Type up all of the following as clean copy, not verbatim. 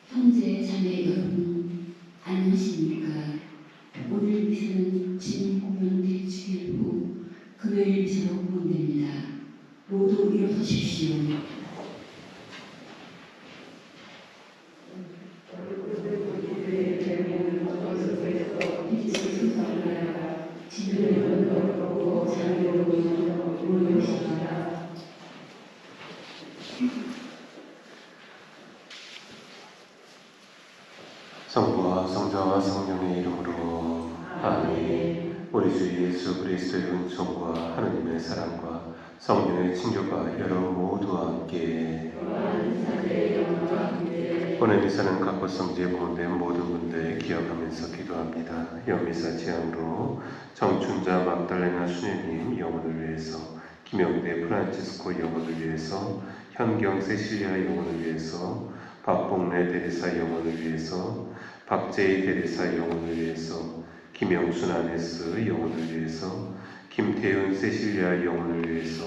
형제 자매 여러분 안녕하십니까? 오늘 미사는 진 공연 대주일 후 금요일 미사로 공헌됩니다. 모두 일어서십시오. 성부와 성자와 성령의 이름으로 아멘. 우리 주 예수 그리스도의 은총과 하느님의 사랑과 성령의 친교가 여러분 모두와 함께 오늘 미사는 각 성지에 봉헌된 모든 분들 기억하면서 기도합니다. 연미사 제함으로 정춘자 막달레나 수녀님 영혼을 위해서, 김영대 프란치스코 영혼을 위해서, 현경 세실리아 영혼을 위해서, 박봉래 대리사 영혼을 위해서, 박재희 대리사 영혼을 위해서, 김영순 아네스 영혼을 위해서, 김태윤 세실리아 영혼을 위해서,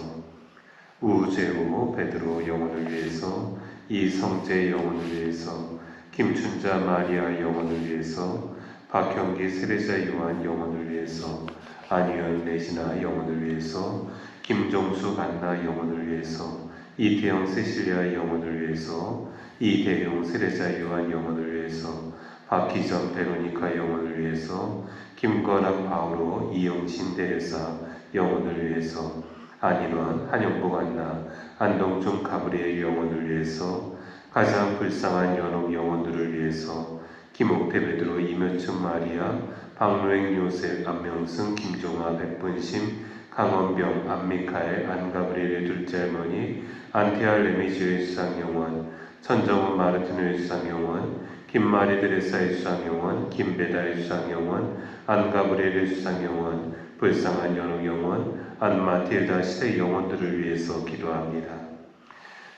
우재호 베드로 영혼을 위해서, 이성재 영혼을 위해서, 김춘자 마리아 영혼을 위해서, 박형기 세례자 요한 영혼을 위해서, 안유연 레지나 영혼을 위해서, 김종수 간나 영혼을 위해서, 이태영 세실리아 영혼을 위해서, 이대용 세례자 요한 영혼을 위해서, 박희정 베로니카 영혼을 위해서, 김건학 바오로 이영신 대레사 영혼을 위해서, 안인원 한영복 안나 안동중 가브리엘 영혼을 위해서, 가장 불쌍한 연옥 영혼들을 위해서, 김옥태 베드로 이묘춘 마리아 박노행 요셉 안명승 김종아 백분심 강원병 안미카엘 안가브리엘의 둘째 할머니 안테알 레미지오의 수상 영혼, 천정훈 마르티노의 수상 영혼, 김마리 드레사의 수상 영혼, 김베다의 수상 영혼, 안가브리엘의 수상 영혼, 불쌍한 연옥 영혼, 안마틸다 시대 영혼들을 위해서 기도합니다.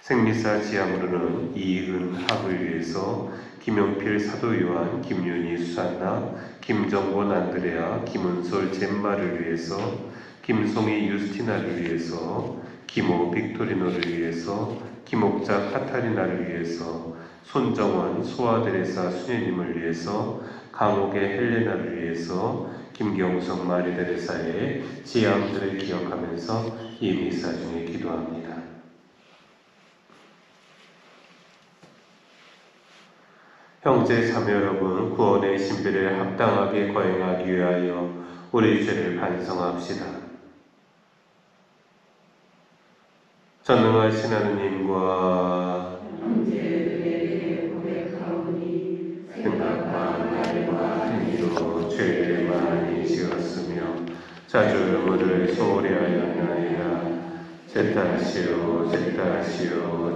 생리사 지함으로는 이은학을 위해서, 김용필 사도요한, 김윤희 수산나, 김정곤 안드레아, 김은솔 젬마를 위해서, 김송이 유스티나를 위해서, 김호 빅토리노를 위해서, 김옥자 카타리나를 위해서, 손정원 소아데레사 수녀님을 위해서, 강옥의 헬레나를 위해서, 김경석 마리데레사의 지함들을 기억하면서 이 미사 중에 기도합니다. 형제 자매 여러분, 구원의 신비를 합당하게 거행하기 위하여 우리 죄를 반성합시다. 전능하신 하느님과 생각과 말과 행위로 죄를 많이 지었으며 자주 의무를 소홀히 하였나이다. 제 탓이요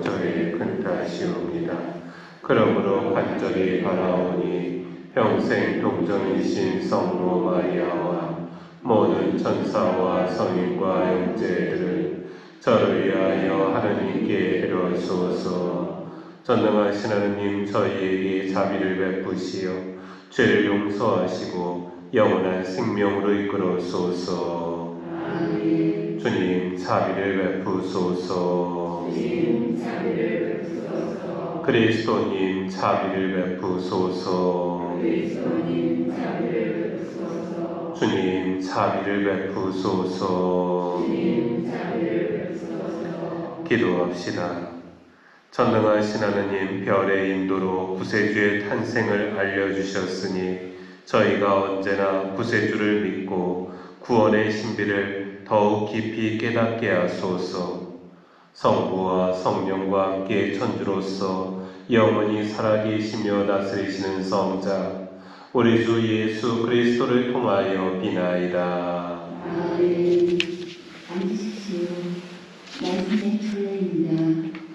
저의 큰 탓이옵니다. 그러므로 간절히 바라오니 평생 동정이신 성모 마리아와 모든 천사와 성인과 형제들을 저를 위하여 하느님께 빌어주소서. 전능하신 하느님, 저희에게 자비를 베푸시어 죄를 용서하시고 영원한 생명으로 이끌어주소서. 아멘. 주님 자비를 베푸소서. 주님 자비를 베푸소서. 그리스도님 자비를 베푸소서. 그리스도님 자비를 베푸소서. 주님 자비를 베푸소서. 주님 자비를 베푸소서. 기도합시다. 전능하신 하느님, 별의 인도로 구세주의 탄생을 알려주셨으니 저희가 언제나 구세주를 믿고 구원의 신비를 더욱 깊이 깨닫게 하소서. 성부와 성령과 함께 천주로서 영원히 살아계시며 다스리시는 성자 우리 주 예수 그리스도를 통하여 비나이다. 아멘. 앉으십시오. 말씀의 주례입니다.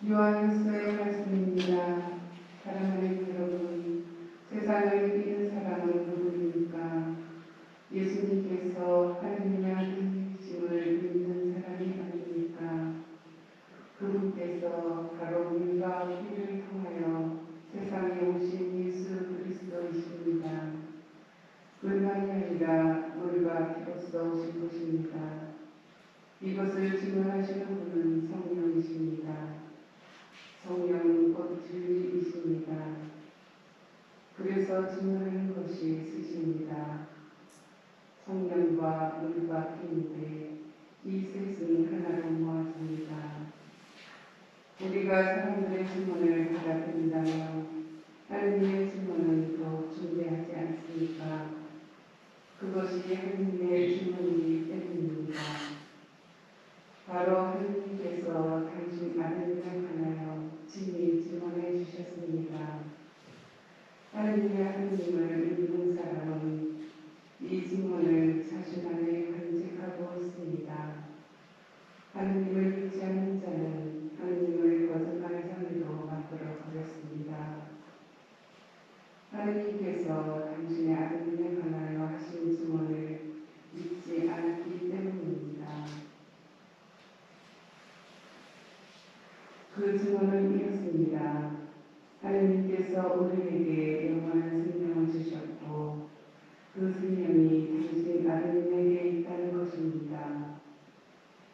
요한일서의 말씀입니다. 사랑하는 여러분, 세상을 이기는 사람은 누구입니까? 예수님께서 하나님의 아들이심을 믿는 사람이 아닙니까? 그분께서 바로 물과 피를 통하여 세상에 오신 예수 그리스도이십니다. 물만이 아니라 물과 피로써 오신 것입니다. 이것을 증언하시는 분은 성령이십니다. 성령은 곧 진리이십니다. 그래서 증언하는 것이 쓰십니다. 성령과 물과 피인데 이 셋은 하나로 모아집니다. 우리가 사람들의 증언을 받아들인다면 하느님의 증언은 더욱 중대하지 않습니까? 그것이 하느님의 증언이기 때문입니다. 바로 하느님께서 당신 아들을 향하여 친히 증언해 주셨습니다. 하느님을 믿는 사람은 이 증언을 자신 안에 간직하고 있습니다. 하느님을 믿지 않는 자는 하느님을 거짓말쟁이로 만들어 버렸습니다. 하느님께서 당신의 아들을 향하여 하신 증언을 믿지 않았기 때문입니다. 그 증언은 이렇습니다. 하느님께서 우리에게 영원한 생명을 주셨고 그 생명이 당신 아드님에게 있다는 것입니다.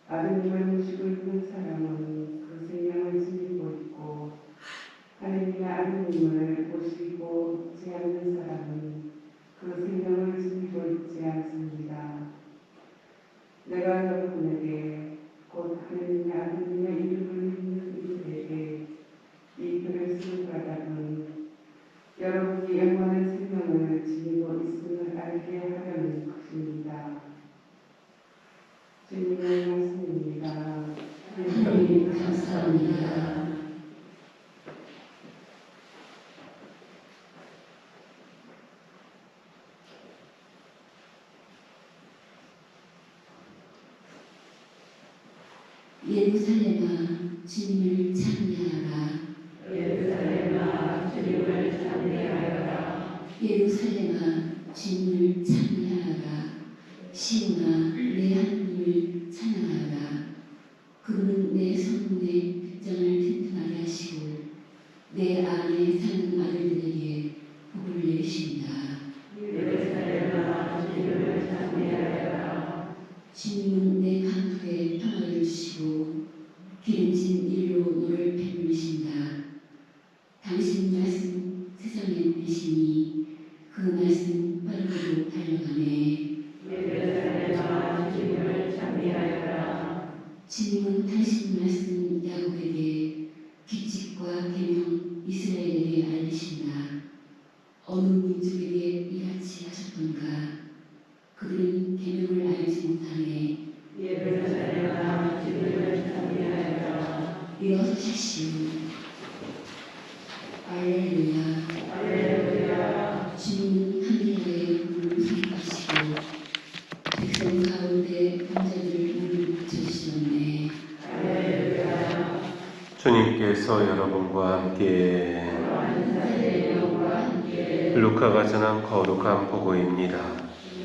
아드님을 모시고 있는 사람은 그 생명을 지니고 있고 하느님의 아드님을 모시고 있지 않는 사람은 그 생명을 지니고 있지 않습니다. 내가 여러분에게 곧 하느님의 아드님의 이름을 믿는 이들에게 이 글을 쓴 까닭은 여러분이 영원한 생명을 지니고 있음을 알게 하려는 것입니다. 주님의 말씀입니다. 하나님 감사합니다. 예루살렘아 주님을 찬미하라. 예루살렘아 주님을 찬미하여라. 예루살렘아 주님을 찬미하라. 시온아 내 하나님을 찬양하라. 그분은 내 성문의 빗장을 튼튼하게 하시고 내 안에 사는 아들들에게 복을 내리신다. 예루살렘아 주님을 찬미하여라. 주님은 내 강구에 평화를 주시고 기름진 일로 너를 배불리신다. 당신 말씀 세상의 빛이니 그 말씀 빠르게도 달려가네. 예루살렘아 주님을 찬미하여라. 주님은 당신 말씀 야곱에게 규칙과 계명 이스라엘에게 알리신다. 어느 민족에게 이같이 하셨던가? 그들은 계명을 알지 못하네. 예루살렘아 주님을 찬미하여라. 일어서십시오. 할렐루야. 할렐루야. 주님은 하늘 아래 물을 쏟으시고 백성 가운데 병자들을 물을 붙여주셨네. 할렐루야. 주님께서 여러분과 함께 원사대령과 함께 루카가 전한 거룩한 복음입니다.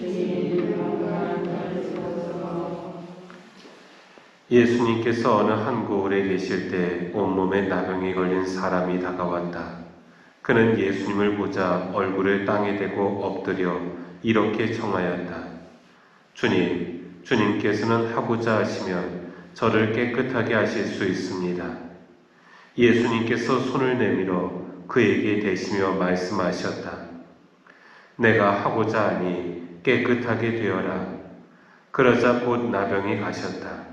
주님 영광 받으소서. 예수님께서 어느 한 고을에 계실 때 온몸에 나병이 걸린 사람이 다가왔다. 그는 예수님을 보자 얼굴을 땅에 대고 엎드려 이렇게 청하였다. 주님께서는 하고자 하시면 저를 깨끗하게 하실 수 있습니다. 예수님께서 손을 내밀어 그에게 대시며 말씀하셨다. 내가 하고자 하니 깨끗하게 되어라. 그러자 곧 나병이 가셨다.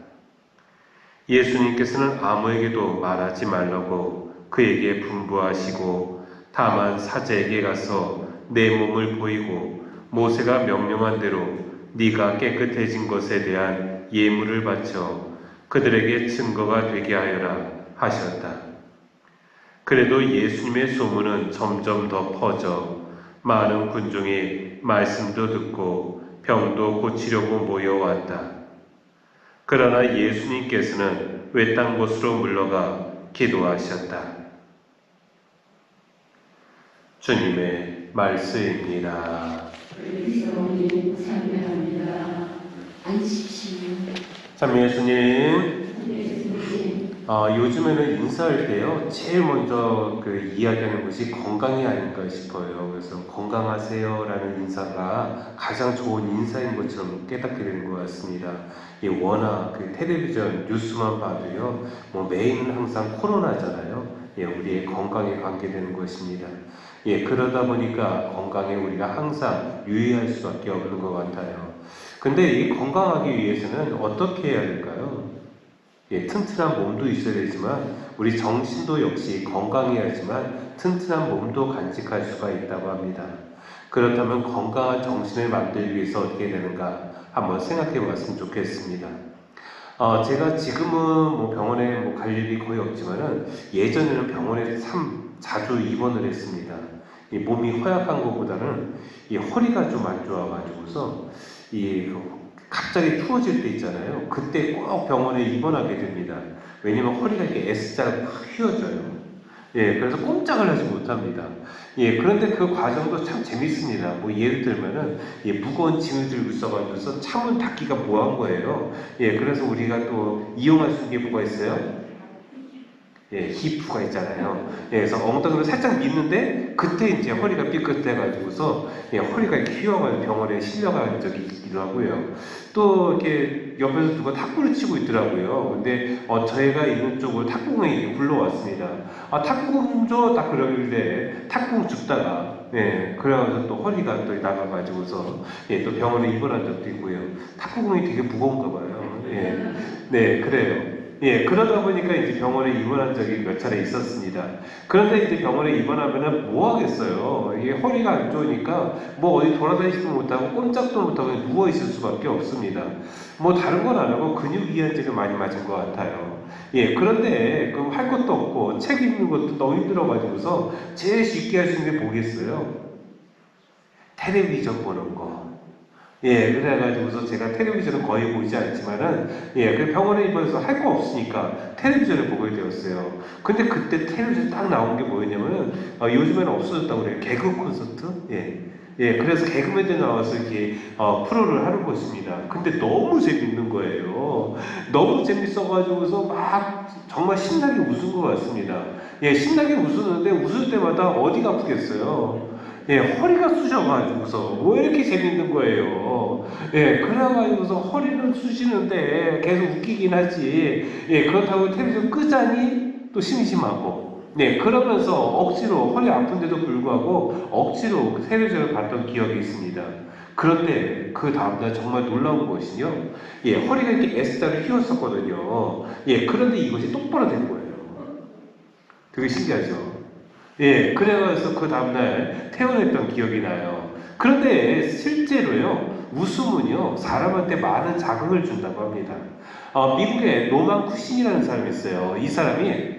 예수님께서는 아무에게도 말하지 말라고 그에게 분부하시고 다만 사제에게 가서 내 몸을 보이고 모세가 명령한 대로 네가 깨끗해진 것에 대한 예물을 바쳐 그들에게 증거가 되게 하여라 하셨다. 그래도 예수님의 소문은 점점 더 퍼져 많은 군중이 말씀도 듣고 병도 고치려고 모여왔다. 그러나 예수님께서는 외딴 곳으로 물러가 기도하셨다. 주님의 말씀입니다. 그리스도님 찬미합니다. 앉으십시오. 참 예수님, 예수님 요즘에는 인사할 때요, 제일 먼저 그 이야기하는 것이 건강이 아닌가 싶어요. 그래서 건강하세요라는 인사가 가장 좋은 인사인 것처럼 깨닫게 되는 것 같습니다. 워낙 그 텔레비전 뉴스만 봐도요, 뭐 메인은 항상 코로나잖아요. 우리의 건강에 관계되는 것입니다. 그러다 보니까 건강에 우리가 항상 유의할 수밖에 없는 것 같아요. 근데 이 건강하기 위해서는 어떻게 해야 될까요? 튼튼한 몸도 있어야 되지만 우리 정신도 역시 건강해야지만 튼튼한 몸도 간직할 수가 있다고 합니다. 그렇다면 건강한 정신을 만들기 위해서 어떻게 되는가 한번 생각해 봤으면 좋겠습니다. 제가 지금은 뭐 병원에 갈 일이 거의 없지만은 예전에는 병원에 참 자주 입원을 했습니다. 이 몸이 허약한 것보다는 이 허리가 좀 안 좋아가지고서 갑자기 추워질 때 있잖아요. 그때 꼭 병원에 입원하게 됩니다. 왜냐면 허리가 이렇게 S자가 막 휘어져요. 그래서 꼼짝을 하지 못합니다. 그런데 그 과정도 참 재밌습니다. 뭐 예를 들면은 무거운 짐을 들고 있어가지고서 창문 닫기가 뭐한 거예요. 그래서 우리가 또 이용할 수 있는 게 뭐가 있어요? 히프가 있잖아요. 그래서 엉덩이를 살짝 미는데 그때 이제 허리가 삐끗해가지고서 허리가 이렇게 휘어가지고 병원에 실려간 적이 있기도 하고요. 또 이렇게 옆에서 누가 탁구를 치고 있더라고요. 근데 저희가 있는 쪽으로 탁구공이 굴러왔습니다. 탁구공 줘! 딱 그러길래 탁구공 줍다가 그래가지고 또 허리가 또 나가가지고서 또 병원에 입원한 적도 있고요. 탁구공이 되게 무거운가 봐요. 그래요. 그러다 보니까 이제 병원에 입원한 적이 몇 차례 있었습니다. 그런데 이제 병원에 입원하면은 뭐 하겠어요? 이게 허리가 안 좋으니까 뭐 어디 돌아다니지도 못하고 꼼짝도 못하고 누워 있을 수밖에 없습니다. 뭐 다른 건 안 하고 근육 이완제를 많이 맞은 것 같아요. 그런데 그럼 할 것도 없고 책 읽는 것도 너무 힘들어가지고서 제일 쉽게 할 수 있는 게 뭐겠어요? 텔레비전 보는 거. 그래가지고서 제가 텔레비전을 거의 보지 않지만은, 그 병원에 입원해서 할 거 없으니까 텔레비전을 보게 되었어요. 근데 그때 텔레비전 딱 나온 게 뭐였냐면은, 요즘에는 없어졌다고 그래요. 개그 콘서트? 그래서 개그맨들 나와서 이렇게, 프로를 하는 것입니다. 근데 너무 재밌는 거예요. 너무 재밌어가지고서 막 정말 신나게 웃은 것 같습니다. 신나게 웃었는데 웃을 때마다 어디가 아프겠어요? 허리가 쑤셔가지고서 왜 이렇게 재밌는 거예요? 그래가지고서 허리는 쑤시는데 계속 웃기긴 하지. 그렇다고 텔레비전 끄자니 또 심심하고. 그러면서 억지로 허리 아픈데도 불구하고 억지로 텔레비전을 봤던 기억이 있습니다. 그런데 그 다음날 정말 놀라운 것이요. 허리가 이렇게 S자로 휘었었거든요. 그런데 이것이 똑바로 된 거예요. 되게 신기하죠? 그래서 그 다음날 퇴원했던 기억이 나요. 그런데 실제로요, 웃음은요, 사람한테 많은 자극을 준다고 합니다. 미국에 노만 쿠신이라는 사람이 있어요. 이 사람이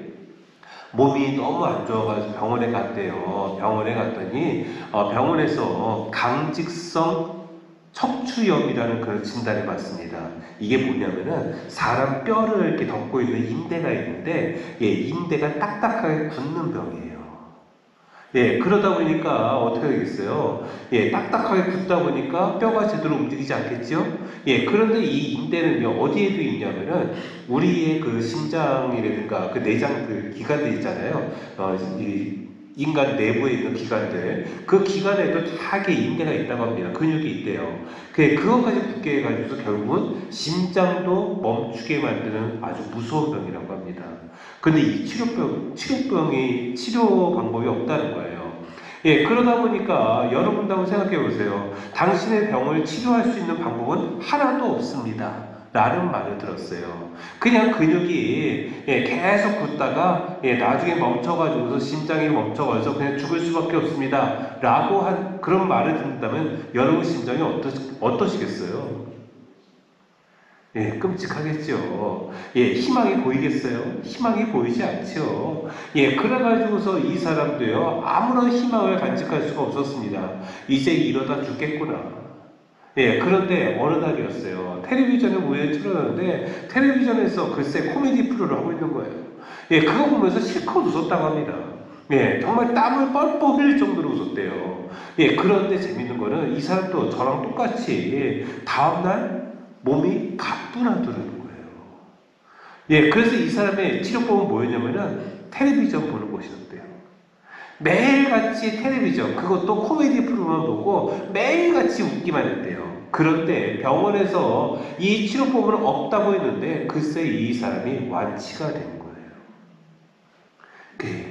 몸이 너무 안 좋아가지고 병원에 갔대요. 병원에 갔더니, 병원에서 강직성 척추염이라는 그런 진단을 받습니다. 이게 뭐냐면은 사람 뼈를 이렇게 덮고 있는 인대가 있는데, 인대가 딱딱하게 굳는 병이에요. 그러다 보니까 어떻게 되겠어요? 딱딱하게 굳다 보니까 뼈가 제대로 움직이지 않겠죠? 그런데 이 인대는요, 어디에도 있냐면은, 우리의 그 심장이라든가 그 내장 그 기관들 있잖아요. 이 인간 내부에 있는 기관들, 그 기관에도 다게 인대가 있다고 합니다. 근육이 있대요. 그것까지 붙게 해가지고서 결국은 심장도 멈추게 만드는 아주 무서운 병이라고 합니다. 근데 이 치료 방법이 없다는 거예요. 그러다 보니까 여러분도 한번 생각해 보세요. 당신의 병을 치료할 수 있는 방법은 하나도 없습니다. 라는 말을 들었어요. 그냥 근육이 계속 굳다가 나중에 멈춰가지고서 심장이 멈춰가지고 그냥 죽을 수밖에 없습니다. 라고 한 그런 말을 듣는다면 여러분 심장이 어떠시겠어요? 끔찍하겠죠. 희망이 보이겠어요? 희망이 보이지 않죠. 그래가지고서 이 사람도요, 아무런 희망을 간직할 수가 없었습니다. 이제 이러다 죽겠구나. 그런데 어느 날이었어요. 텔레비전에 우연히 틀어놨는데, 텔레비전에서 글쎄 코미디 프로를 하고 있는 거예요. 그거 보면서 실컷 웃었다고 합니다. 정말 땀을 뻘뻘 흘릴 정도로 웃었대요. 그런데 재밌는 거는 이 사람도 저랑 똑같이 다음날 몸이 가뿐하더라는 거예요. 예, 그래서 이 사람의 치료법은 뭐였냐면은 텔레비전 보는 것이었대요. 매일같이 텔레비전, 그것도 코미디 프로그램 보고 매일같이 웃기만 했대요. 그런데 병원에서 이 치료법은 없다고 했는데 글쎄 이 사람이 완치가 된 거예요.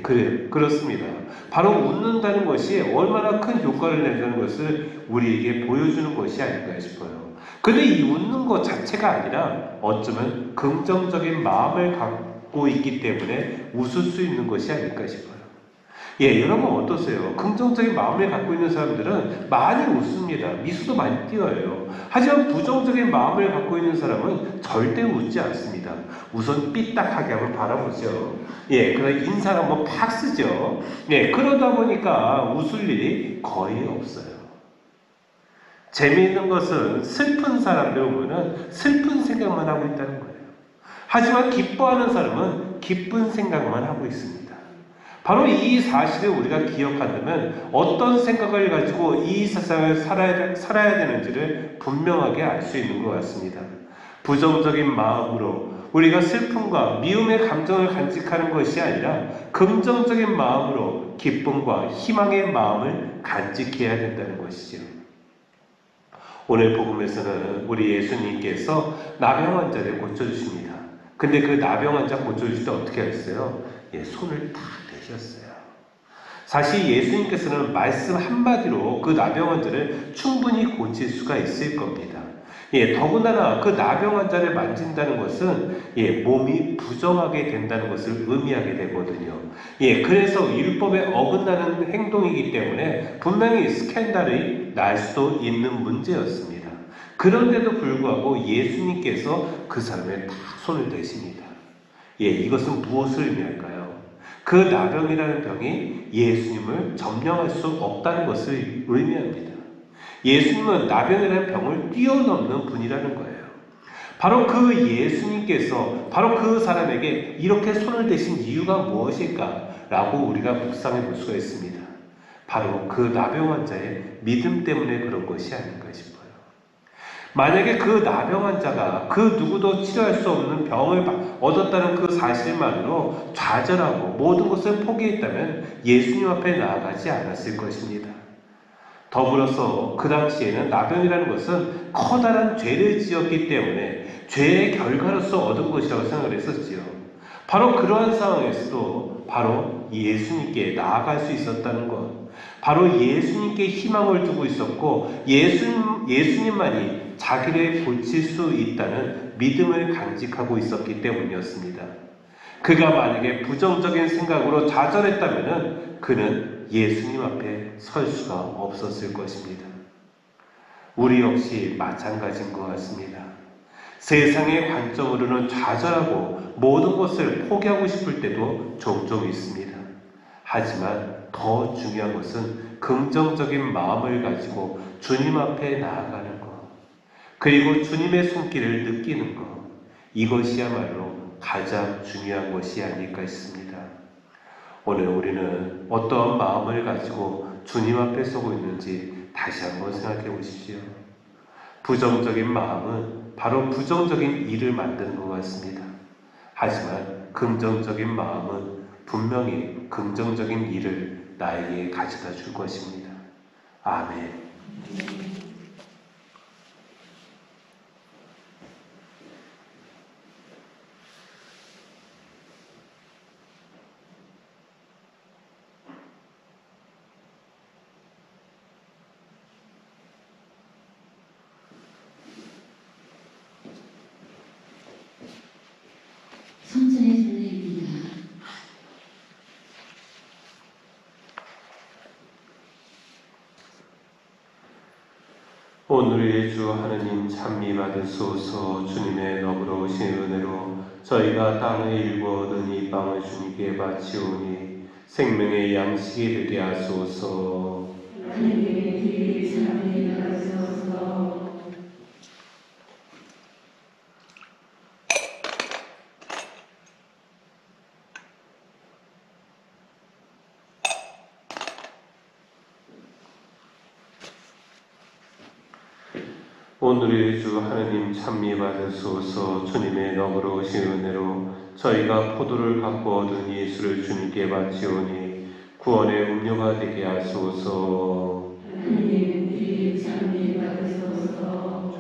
그래요. 그렇습니다. 바로 웃는다는 것이 얼마나 큰 효과를 낸다는 것을 우리에게 보여주는 것이 아닐까 싶어요. 근데 이 웃는 것 자체가 아니라 어쩌면 긍정적인 마음을 갖고 있기 때문에 웃을 수 있는 것이 아닐까 싶어요. 예, 여러분 어떠세요? 긍정적인 마음을 갖고 있는 사람들은 많이 웃습니다. 미소도 많이 띄어요. 하지만 부정적인 마음을 갖고 있는 사람은 절대 웃지 않습니다. 우선 삐딱하게 한번 바라보죠. 예, 그러다 인사를 한번 팍 쓰죠. 예, 그러다 보니까 웃을 일이 거의 없어요. 재미있는 것은 슬픈 사람들 보면은 슬픈 생각만 하고 있다는 거예요. 하지만 기뻐하는 사람은 기쁜 생각만 하고 있습니다. 바로 이 사실을 우리가 기억한다면 어떤 생각을 가지고 이 세상을 살아야 되는지를 분명하게 알 수 있는 것 같습니다. 부정적인 마음으로 우리가 슬픔과 미움의 감정을 간직하는 것이 아니라 긍정적인 마음으로 기쁨과 희망의 마음을 간직해야 된다는 것이죠. 오늘 복음에서는 우리 예수님께서 나병 환자를 고쳐주십니다. 근데 그 나병 환자 고쳐주실 때 어떻게 하셨어요? 예, 손을 탁 대셨어요. 사실 예수님께서는 말씀 한마디로 그 나병 환자를 충분히 고칠 수가 있을 겁니다. 예, 더군다나 그 나병 환자를 만진다는 것은 예, 몸이 부정하게 된다는 것을 의미하게 되거든요. 예, 그래서 율법에 어긋나는 행동이기 때문에 분명히 스캔들이 날 수도 있는 문제였습니다. 그런데도 불구하고 예수님께서 그 사람의 딱 손을 대십니다. 예, 이것은 무엇을 의미할까요? 그 나병이라는 병이 예수님을 점령할 수 없다는 것을 의미합니다. 예수님은 나병이라는 병을 뛰어넘는 분이라는 거예요. 바로 그 예수님께서 바로 그 사람에게 이렇게 손을 대신 이유가 무엇일까? 라고 우리가 묵상해 볼 수가 있습니다. 바로 그 나병 환자의 믿음 때문에 그런 것이 아닌가 싶어요. 만약에 그 나병 환자가 그 누구도 치료할 수 없는 병을 얻었다는 그 사실만으로 좌절하고 모든 것을 포기했다면 예수님 앞에 나아가지 않았을 것입니다. 더불어서 그 당시에는 나병이라는 것은 커다란 죄를 지었기 때문에 죄의 결과로서 얻은 것이라고 생각을 했었지요. 바로 그러한 상황에서도 바로 예수님께 나아갈 수 있었다는 것, 바로 예수님께 희망을 두고 있었고 예수님만이 자기를 고칠 수 있다는 믿음을 간직하고 있었기 때문이었습니다. 그가 만약에 부정적인 생각으로 좌절했다면 그는 예수님 앞에 설 수가 없었을 것입니다. 우리 역시 마찬가지인 것 같습니다. 세상의 관점으로는 좌절하고 모든 것을 포기하고 싶을 때도 종종 있습니다. 하지만 더 중요한 것은 긍정적인 마음을 가지고 주님 앞에 나아가는 것, 그리고 주님의 손길을 느끼는 것, 이것이야말로 가장 중요한 것이 아닐까 싶습니다. 오늘 우리는 어떠한 마음을 가지고 주님 앞에 서고 있는지 다시 한번 생각해 보십시오. 부정적인 마음은 바로 부정적인 일을 만드는 것 같습니다. 하지만 긍정적인 마음은 분명히 긍정적인 일을 나에게 가져다 줄 것입니다. 아멘. 성전의 전례입니다. 오늘의 주 하느님 찬미 받으소서. 주님의 너그러우신 은혜로 저희가 땅에 일구 얻은 이 빵을 주님께 바치오니 생명의 양식이 되게 하소서. 하나님의 길이 참이 하소서. 오늘의 주 하느님 찬미 받으소서. 주님의 너그러우신 은혜로 저희가 포도를 갖고 얻은 예수를 주님께 바치오니 구원의 음료가 되게 하소서. 하나님 주님 찬미 받으소서.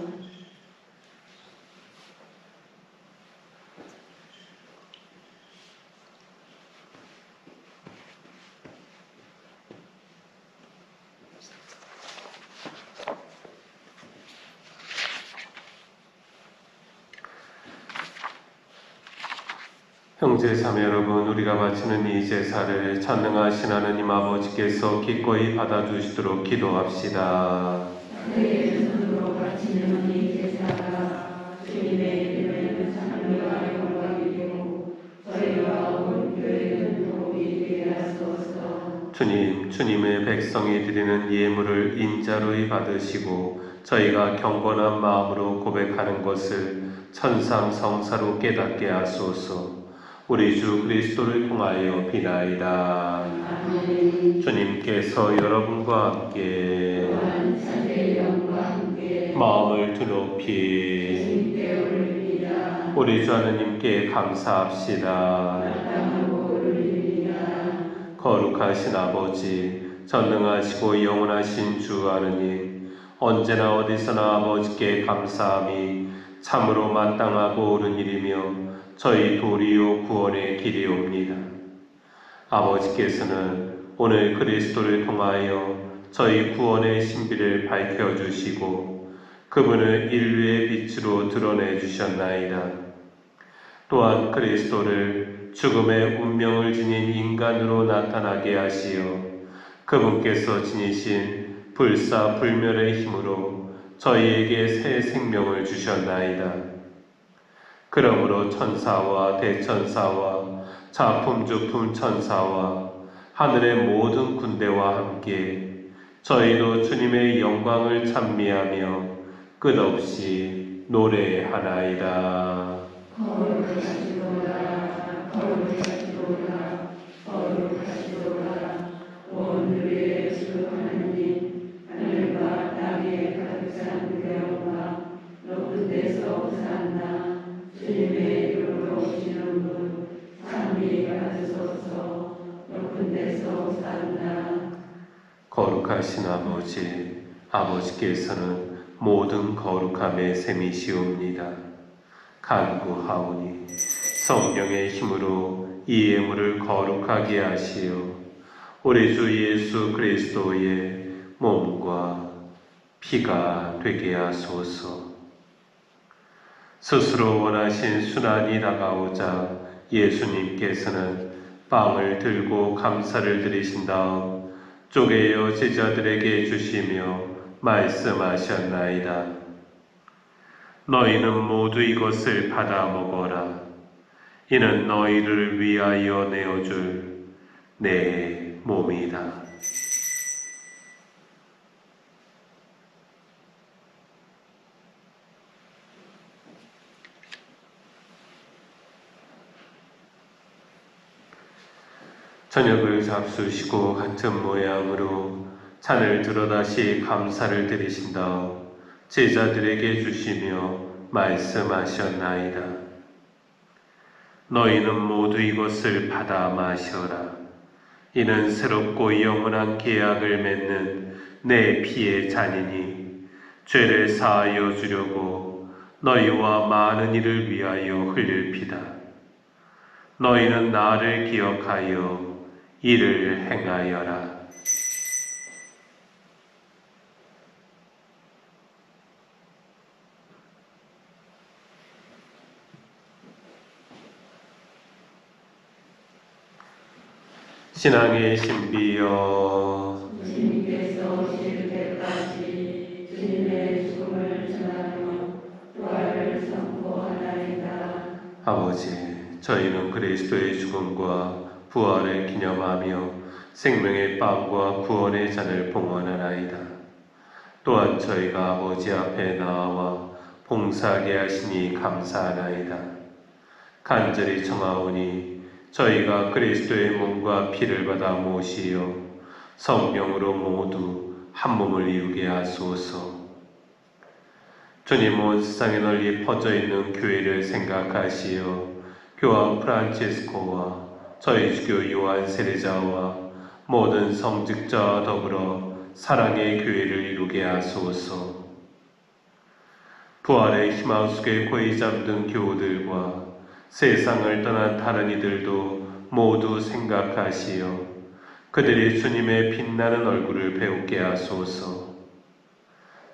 형제 자매 여러분, 우리가 바치는 이 제사를 전능하신 하느님 아버지께서 기꺼이 받아주시도록 기도합시다. 내 손으로 바치는 이 제사가 주님의 이름에는 찬미와 영광이 되고 저희와 온 교회는 도움이 되게 하소서. 주님, 주님의 백성이 드리는 예물을 인자로이 받으시고 저희가 경건한 마음으로 고백하는 것을 천상성사로 깨닫게 하소서. 우리 주 그리스도를 통하여 비나이다. 아멘. 주님께서 여러분과 함께 또한 자의 영과 함께 마음을 드높이 주님께 올립니다. 우리 주 하느님께 감사합시다. 마땅하고 올립니다. 거룩하신 아버지, 전능하시고 영원하신 주 하느님, 언제나 어디서나 아버지께 감사함이 참으로 마땅하고 옳은 일이며 저희 도리요 구원의 길이옵니다. 아버지께서는 오늘 그리스도를 통하여 저희 구원의 신비를 밝혀주시고 그분을 인류의 빛으로 드러내주셨나이다. 또한 그리스도를 죽음의 운명을 지닌 인간으로 나타나게 하시어 그분께서 지니신 불사불멸의 힘으로 저희에게 새 생명을 주셨나이다. 그러므로 천사와 대천사와 자품주품 천사와 하늘의 모든 군대와 함께 저희도 주님의 영광을 찬미하며 끝없이 노래하나이다. 거룩하시도다 거룩하시도다 거룩하시도다. 오늘의 주 하나님, 하늘과 땅에 가득 찬 그 영광 높은 데서 오산나. 주님의 이름으로 오시는 분 찬미 받으소서. 높은 데서 오산나. 거룩하신 아버지, 아버지께서는 모든 거룩함의 셈이시옵니다. 간구하오니 성령의 힘으로 이 예물을 거룩하게 하시어 우리 주 예수 그리스도의 몸과 피가 되게 하소서. 스스로 원하신 순환이 다가오자 예수님께서는 빵을 들고 감사를 드리신 다음 쪼개어 제자들에게 주시며 말씀하셨나이다. 너희는 모두 이것을 받아 먹어라. 이는 너희를 위하여 내어줄 내 몸이다. 저녁을 잡수시고 같은 모양으로 잔을 들어 다시 감사를 드리신 다음 제자들에게 주시며 말씀하셨나이다. 너희는 모두 이것을 받아 마셔라. 이는 새롭고 영원한 계약을 맺는 내 피의 잔이니 죄를 사하여 주려고 너희와 많은 이를 위하여 흘릴 피다. 너희는 나를 기억하여 이를 행하여라. 신앙의 신비여, 주님께서 오실 때까지 주님의 죽음을 전하며 부활을 선포하나이다. 아버지, 저희는 그리스도의 죽음과 부활을 기념하며 생명의 빵과 구원의 잔을 봉헌하나이다. 또한 저희가 아버지 앞에 나와 봉사하게 하시니 감사하나이다. 간절히 청하오니 저희가 그리스도의 몸과 피를 받아 모시어 성령으로 모두 한 몸을 이루게 하소서. 주님 온 세상에 널리 퍼져 있는 교회를 생각하시어 교황 프란체스코와 저희 주교 요한 세례자와 모든 성직자와 더불어 사랑의 교회를 이루게 하소서. 부활의 희망 속에 고이 잠든 교우들과 세상을 떠난 다른 이들도 모두 생각하시어 그들이 주님의 빛나는 얼굴을 배우게 하소서.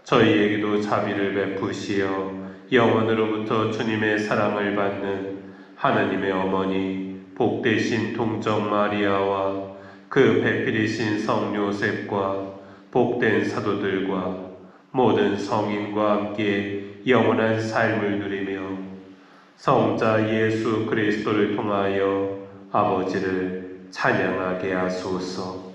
저희에게도 자비를 베푸시어 영원으로부터 주님의 사랑을 받는 하나님의 어머니 복되신 동정 마리아와 그 배필이신 성 요셉과 복된 사도들과 모든 성인과 함께 영원한 삶을 누리며 성자 예수 그리스도를 통하여 아버지를 찬양하게 하소서.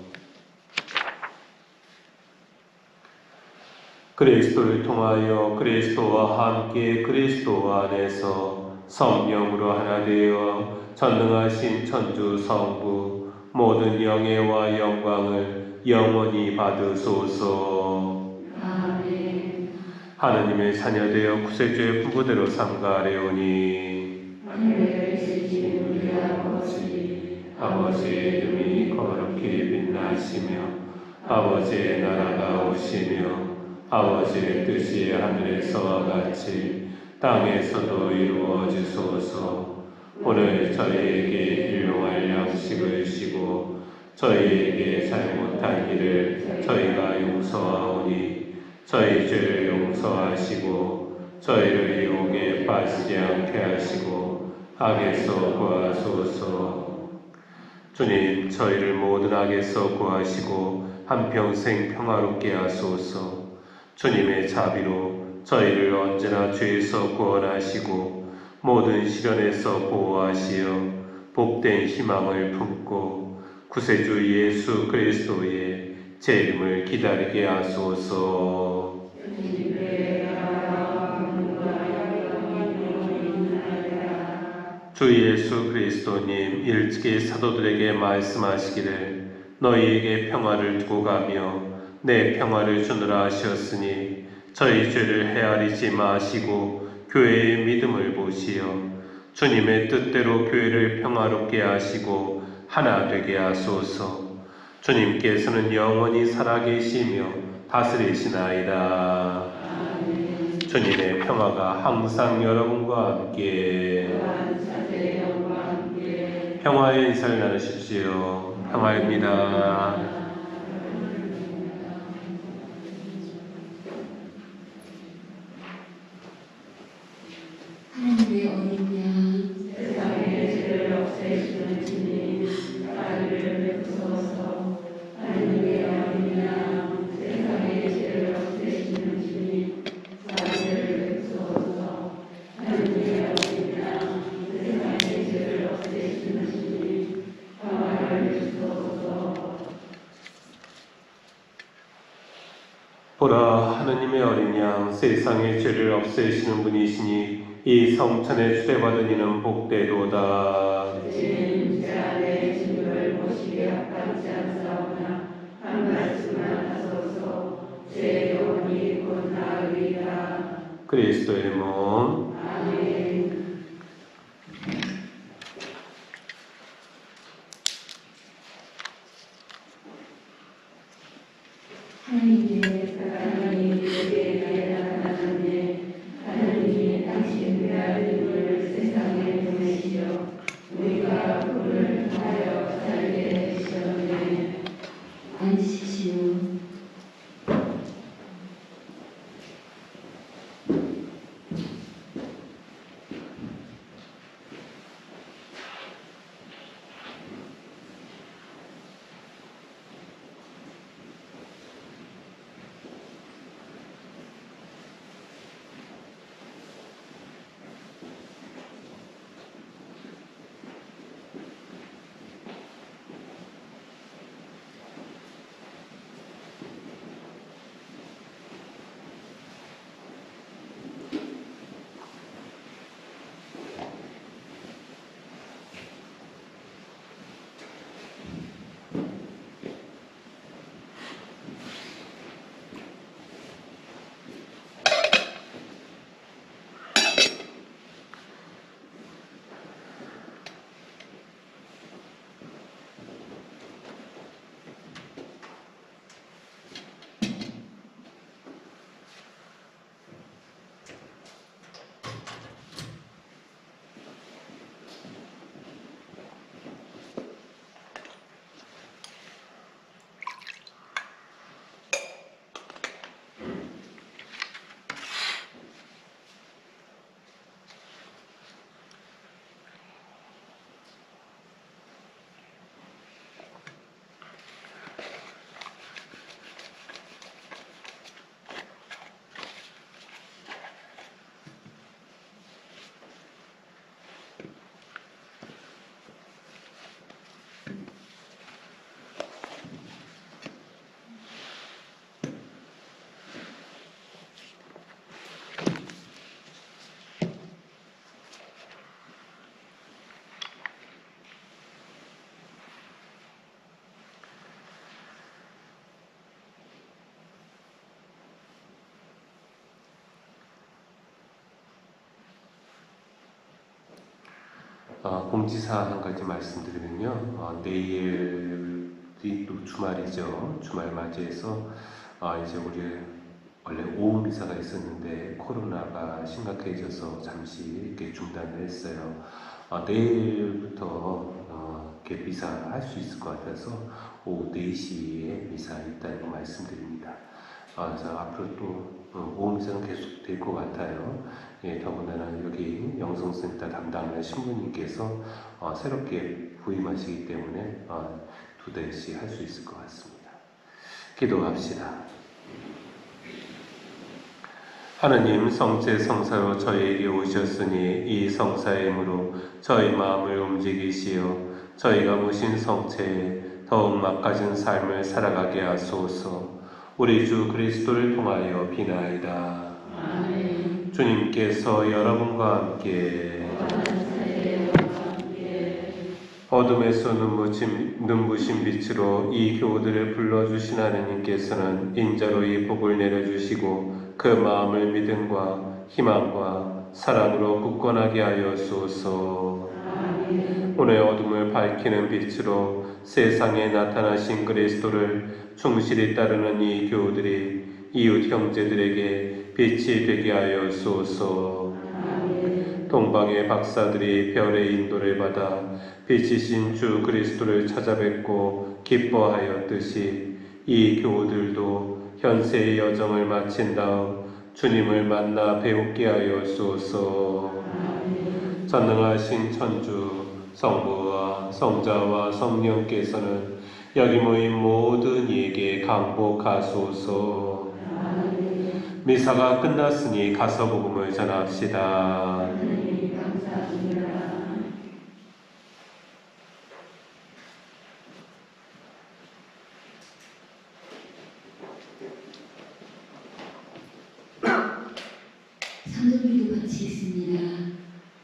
그리스도를 통하여 그리스도와 함께 그리스도 안에서 성령으로 하나 되어 전능하신 천주 성부 모든 영예와 영광을 영원히 받으소서. 아멘. 하느님의 자녀되어 구세주의 부부대로 삼가하려니 하늘에 계신 우리 아버지의 이름이 거룩히 빛나시며 아버지의 나라가 오시며 아버지의 뜻이 하늘에서와 같이 땅에서도 이루어지소서. 오늘 저희에게 일용할 양식을 주시고 저희에게 잘못한 일을 저희가 용서하오니 저희 죄를 용서하시고 저희를 유혹에 빠지지 않게 하시고 악에서 구하소서. 주님, 저희를 모든 악에서 구하시고 한평생 평화롭게 하소서. 주님의 자비로 저희를 언제나 죄에서 구원하시고 모든 시련에서 보호하시어 복된 희망을 품고 구세주 예수 그리스도의 재림을 기다리게 하소서. 주 예수 그리스도님 일찍이 사도들에게 말씀하시기를 너희에게 평화를 두고 가며 내 평화를 주노라 하셨으니 저희 죄를 헤아리지 마시고 교회의 믿음을 보시어 주님의 뜻대로 교회를 평화롭게 하시고 하나 되게 하소서. 주님께서는 영원히 살아계시며 다스리시나이다. 주님의 평화가 항상 여러분과 함께 평화의 인사를 나누십시오. 평화입니다. 하나님의 어린 양 세상의 죄를 없애시는 주님, 자비를 베푸소서. 하나님의 어린 양, 세상의 죄를 없애시는 주님, 자비를 베푸소서. 하나님의 어린 양, 세상의 죄를 없애시는 주님, 평화를 주소서. 보라, 하느님의 어린 양, 세상의 죄를 없애시는 분이시니 이 성천에 초대받은 이는 복되도다. 주님, 제 안에 주님을 모시게 합당치 않사오나 한 말씀만 하소서. 제 영혼이 곧 나으리라. 그리스도의 몸. 아멘. 하나님께 나타나셨네. 하나님이 당신 외아들을 세상에 보내시어 우리가 그를 통하여 살게 해주셨네. 앉으시오. 공지사 한 가지 말씀드리면요. 내일이 또 주말이죠. 주말 맞이해서 이제 우리 원래 오후 미사가 있었는데 코로나가 심각해져서 잠시 이렇게 중단을 했어요. 내일부터 이렇게 미사 할 수 있을 것 같아서 오후 4시에 미사 있다고 말씀드립니다. 그래서 앞으로 또 오후 미사는 계속 될 것 같아요. 예, 더군다나 여기 영성센터 담당하는 신부님께서 새롭게 부임하시기 때문에 2대씩 할 수 있을 것 같습니다. 기도합시다. 하느님 성체 성사로 저희에게 오셨으니 이 성사의 힘으로 저희 마음을 움직이시어 저희가 모신 성체에 더욱 막가진 삶을 살아가게 하소서. 우리 주 그리스도를 통하여 비나이다. 아멘. 주님께서 여러분과 함께 어둠에서 눈부신 빛으로 이 교우들을 불러주신 하느님께서는 인자로 이 복을 내려주시고 그 마음을 믿음과 희망과 사랑으로 굳건하게 하여소서. 오늘 어둠을 밝히는 빛으로 세상에 나타나신 그리스도를 충실히 따르는 이 교우들이 이웃 형제들에게 빛이 되게 하여소서. 동방의 박사들이 별의 인도를 받아 빛이신 주 그리스도를 찾아뵙고 기뻐하였듯이 이 교우들도 현세의 여정을 마친 다음 주님을 만나 배우게 하여소서. 전능하신 천주 성부와 성자와 성령께서는 여기 모인 모든 이에게 강복하소서. 미사가 끝났으니 가서 복음을 전합시다. 성전기도 바치겠습니다.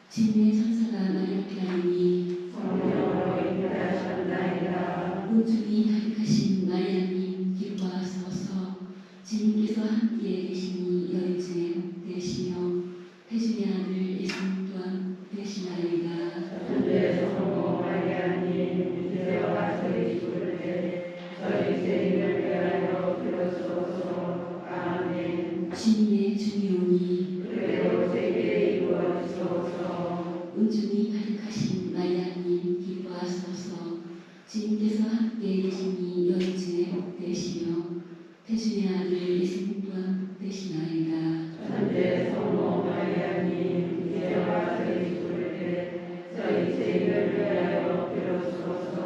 진리의 천사가 마렵게 하니 성령으로 인도하셨나이다. 우중이 가득하신 마리아님 기뻐하소서. 주님께서 함께 계시니 너희 중에 복되시며 태중의 아들 예수 또한 복되시나이다. 천주의 성모 마리아님 이제와 저희 죽을 때 저희 죄인을 위하여 빌어주소서. 아멘. 주님의 중이오니 그대로 제게 이루어지소서. 우중이 가득하신 마리아님 기뻐하소서. 주님께서 함께 계시니 너희 중에 복되시며 태중의 아들 예수님 또한 복되시나이다. 천주의 성모 마리아님 이제와 저희 죽을 때 저희 죄인을 위하여 빌어주소서.